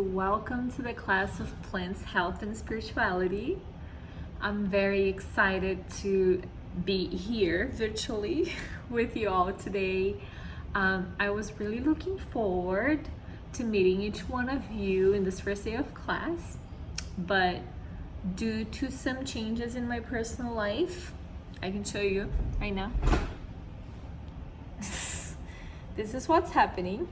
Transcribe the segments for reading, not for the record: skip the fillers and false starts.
welcome to the class of Plants, Health, and Spirituality. I'm very excited to be here virtually with you all today. I was really looking forward to meeting each one of you in this first day of class, but due to some changes in my personal life, I can show you right now. This is what's happening.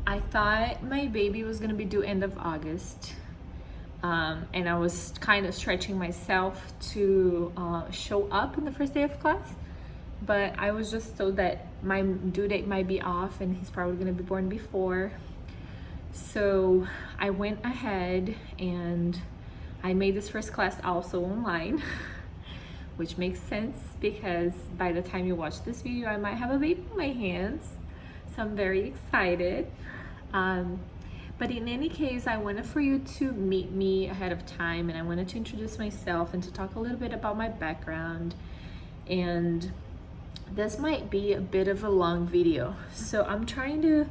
I thought my baby was gonna be due end of August, and I was kind of stretching myself to show up in the first day of class, but I was just told that my due date might be off and he's probably gonna be born before. So I went ahead and I made this first class also online, which makes sense because by the time you watch this video, I might have a baby in my hands. So I'm very excited. But in any case, I wanted for you to meet me ahead of time, and I wanted to introduce myself and to talk a little bit about my background. And this might be a bit of a long video, so I'm trying to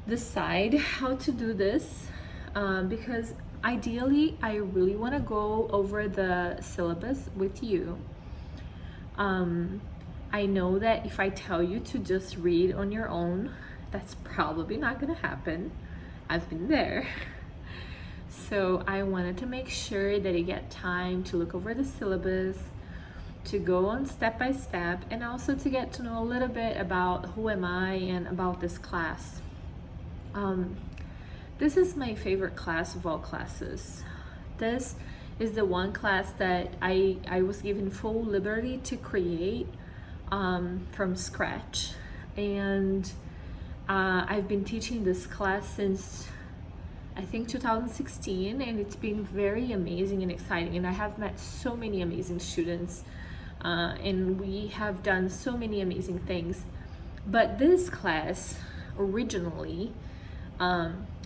decide how to do this because ideally I really want to go over the syllabus with you. I know that if I tell you to just read on your own, that's probably not gonna happen. I've been there. So I wanted to make sure that you get time to look over the syllabus, to go on step by step, and also to get to know a little bit about who am I and about this class. This is my favorite class of all classes. This is the one class that I was given full liberty to create from scratch, and I've been teaching this class since I think 2016, and it's been very amazing and exciting, and I have met so many amazing students and we have done so many amazing things. But this class originally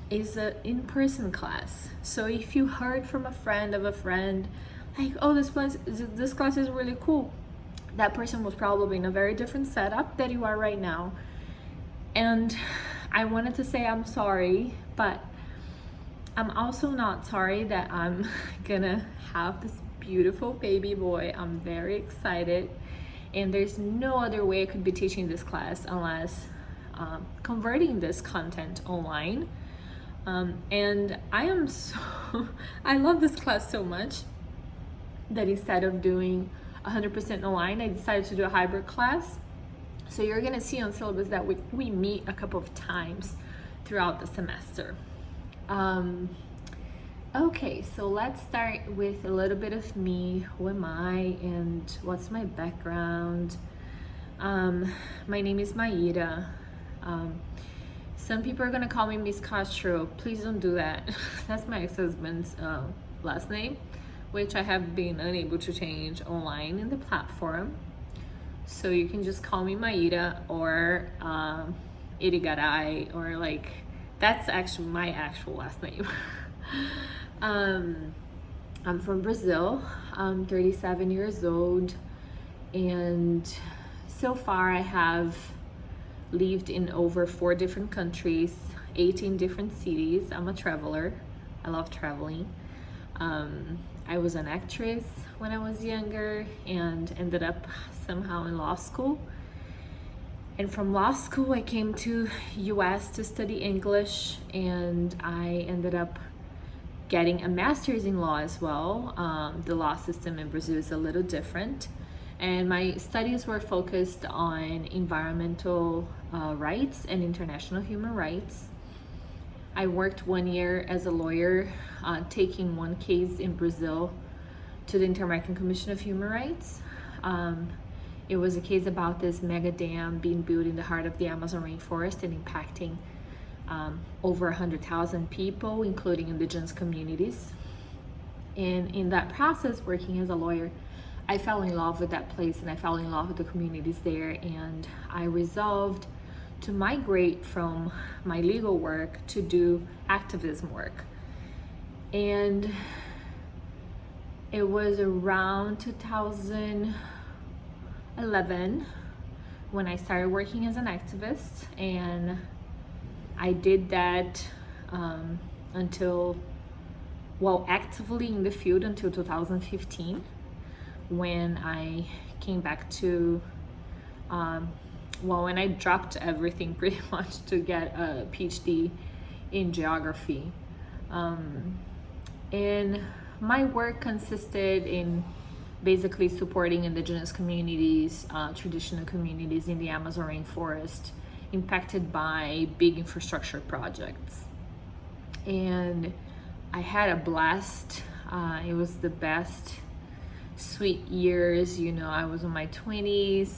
is an in-person class. So if you heard from a friend of a friend like, oh, this class is really cool, that person was probably in a very different setup that you are right now. And I wanted to say I'm sorry, but I'm also not sorry that I'm gonna have this beautiful baby boy. I'm very excited, and there's no other way I could be teaching this class unless converting this content online. And I love this class so much that instead of doing 100% online, I decided to do a hybrid class. So you're gonna see on syllabus that we meet a couple of times throughout the semester. Okay, so let's start with a little bit of me. Who am I and what's my background? My name is Maíra. Some people are gonna call me Miss Castro. Please don't do that. That's my ex-husband's last name, which I have been unable to change online in the platform. So you can just call me Maíra or Irigaray, or like, that's actually my actual last name. I'm from Brazil. I'm 37 years old, and so far I have lived in over 4 different countries, 18 different cities. I'm a traveler. I love traveling. I was an actress when I was younger and ended up somehow in law school. And from law school, I came to US to study English, and I ended up getting a master's in law as well. The law system in Brazil is a little different. And my studies were focused on environmental rights and international human rights. I worked 1 year as a lawyer, taking one case in Brazil to the Inter-American Commission of Human Rights. It was a case about this mega dam being built in the heart of the Amazon rainforest and impacting over 100,000 people, including indigenous communities. And in that process, working as a lawyer, I fell in love with that place, and I fell in love with the communities there, and I resolved to migrate from my legal work to do activism work. And it was around 2011 when I started working as an activist, and I did that until, well, actively in the field until 2015, when I came back to, when I dropped everything pretty much to get a PhD in geography. And my work consisted in basically supporting indigenous communities, traditional communities in the Amazon rainforest impacted by big infrastructure projects. And I had a blast. It was the best sweet years. I was in my 20s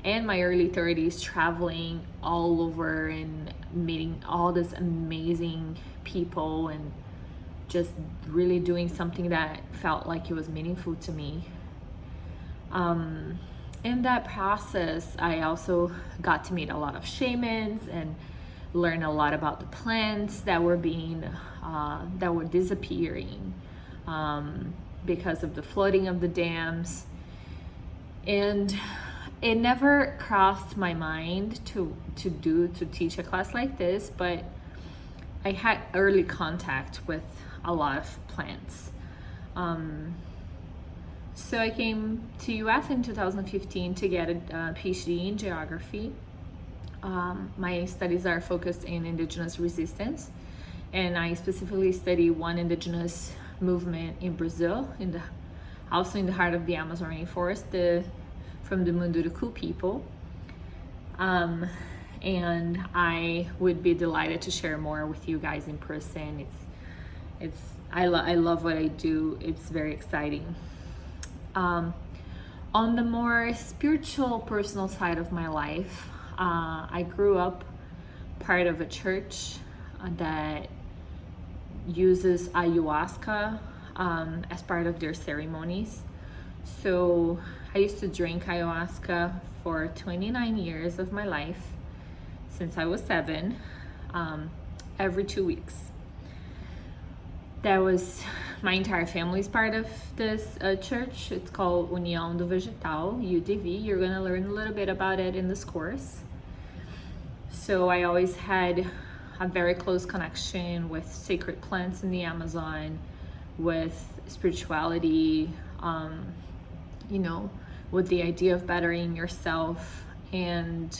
and my early 30s, traveling all over and meeting all these amazing people and just really doing something that felt like it was meaningful to me. In that process, I also got to meet a lot of shamans and learn a lot about the plants that were disappearing because of the flooding of the dams. And it never crossed my mind to teach a class like this, but I had early contact with a lot of plants. So I came to US in 2015 to get a PhD in geography. My studies are focused in indigenous resistance, and I specifically study one indigenous movement in Brazil, also in the heart of the Amazon rainforest, from the Munduruku people. And I would be delighted to share more with you guys in person. I love what I do. It's very exciting. On the more spiritual, personal side of my life, I grew up part of a church that uses ayahuasca as part of their ceremonies. So I used to drink ayahuasca for 29 years of my life, since I was 7, every 2 weeks. That was my entire family's part of this church. It's called União do Vegetal, UDV. You're gonna learn a little bit about it in this course. So I always had a very close connection with sacred plants in the Amazon, with spirituality, with the idea of bettering yourself. And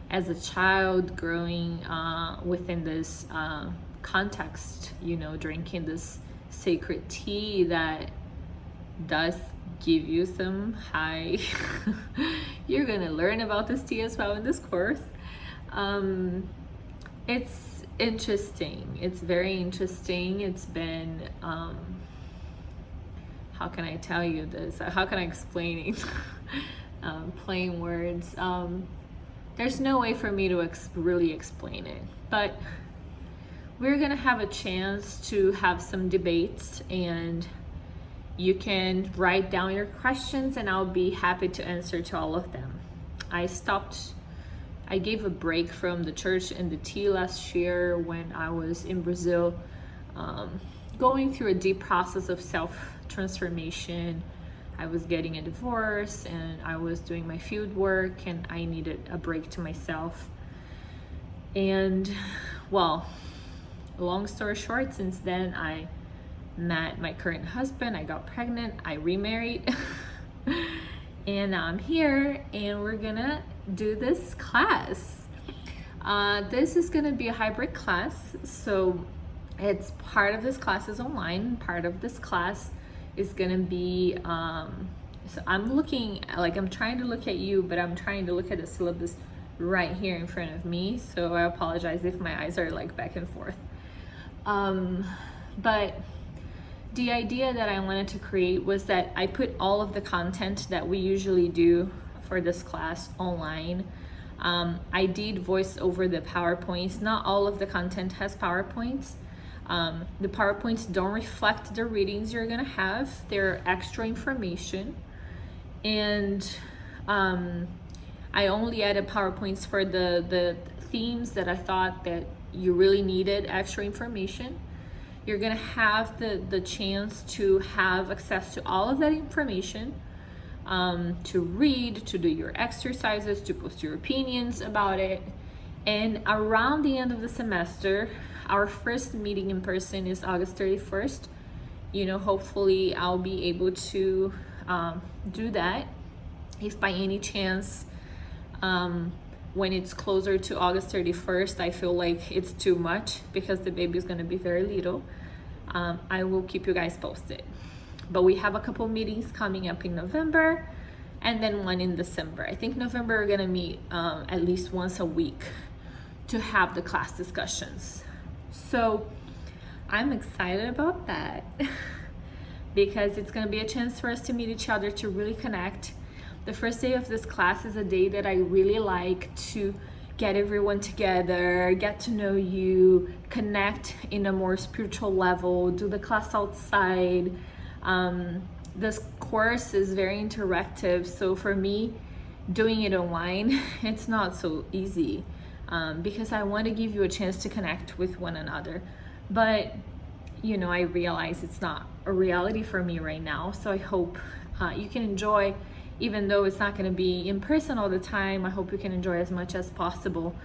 as a child growing within this context, drinking this sacred tea that does give you some high you're gonna learn about this tea as well in this course. It's interesting. It's very interesting. It's been how can I tell you this? How can I explain it? Plain words. There's no way for me to really explain it, but we're gonna have a chance to have some debates, and you can write down your questions and I'll be happy to answer to all of them. I gave a break from the church and the tea last year when I was in Brazil, going through a deep process of self-transformation. I was getting a divorce and I was doing my field work, and I needed a break to myself. And well, long story short, since then I met my current husband, I got pregnant, I remarried, and now I'm here and we're gonna do this class. This is gonna be a hybrid class, so it's part of this class is online, part of this class is gonna be so I'm trying to look at you, but I'm trying to look at the syllabus right here in front of me, so I apologize if my eyes are like back and forth. But the idea that I wanted to create was that I put all of the content that we usually do for this class online. I did voice over the PowerPoints. Not all of the content has PowerPoints. The PowerPoints don't reflect the readings you're gonna have. They're extra information. And I only added PowerPoints for the themes that I thought that you really needed extra information. You're gonna have the chance to have access to all of that information to read, to do your exercises, to post your opinions about it. And around the end of the semester, our first meeting in person is August 31st. Hopefully I'll be able to do that. If by any chance, when it's closer to August 31st, I feel like it's too much because the baby is going to be very little, I will keep you guys posted. But we have a couple meetings coming up in November and then one in December. I think November we're going to meet at least once a week to have the class discussions. So I'm excited about that because it's going to be a chance for us to meet each other, to really connect. The first day of this class is a day that I really like to get everyone together, get to know you, connect in a more spiritual level, do the class outside. This course is very interactive, so for me, doing it online, it's not so easy because I want to give you a chance to connect with one another. But, I realize it's not a reality for me right now, so I hope you can enjoy. Even though it's not going to be in person all the time, I hope you can enjoy as much as possible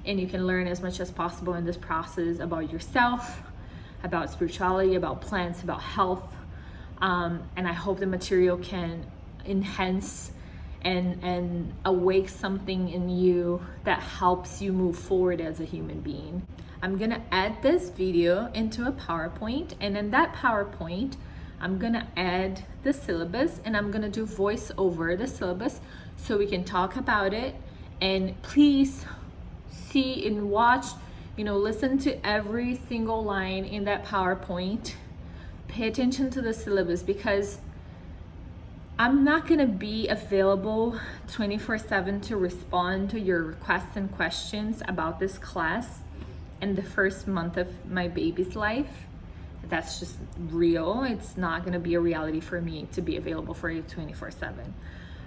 and you can learn as much as possible in this process about yourself, about spirituality, about plants, about health. And I hope the material can enhance and awake something in you that helps you move forward as a human being. I'm gonna add this video into a PowerPoint, and in that PowerPoint, I'm gonna add the syllabus and I'm gonna do voice over the syllabus so we can talk about it. And please see and watch, listen to every single line in that PowerPoint. Pay attention to the syllabus because I'm not gonna be available 24/7 to respond to your requests and questions about this class in the first month of my baby's life. That's just real. It's not gonna be a reality for me to be available for you 24/7.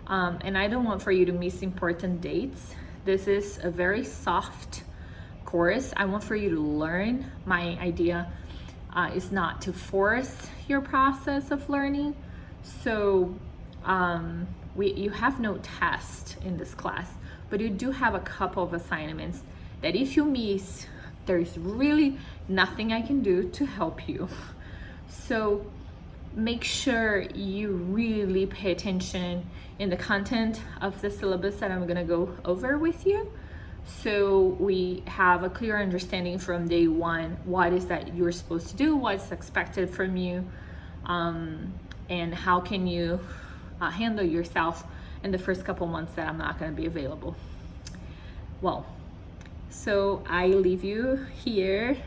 And I don't want for you to miss important dates. This is a very soft course. I want for you to learn. My idea is not to force your process of learning. So you have no test in this class, but you do have a couple of assignments that if you miss, there's really nothing I can do to help you. So make sure you really pay attention in the content of the syllabus that I'm gonna go over with you, so we have a clear understanding from day one what is that you're supposed to do, what's expected from you, and how can you handle yourself in the first couple months that I'm not going to be available. Well, so I leave you here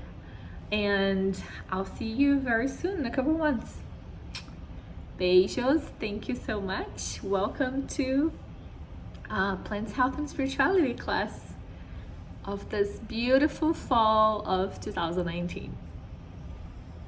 and I'll see you very soon in a couple months. Beijos, thank you so much. Welcome to Plants, Health, and Spirituality class of this beautiful fall of 2019.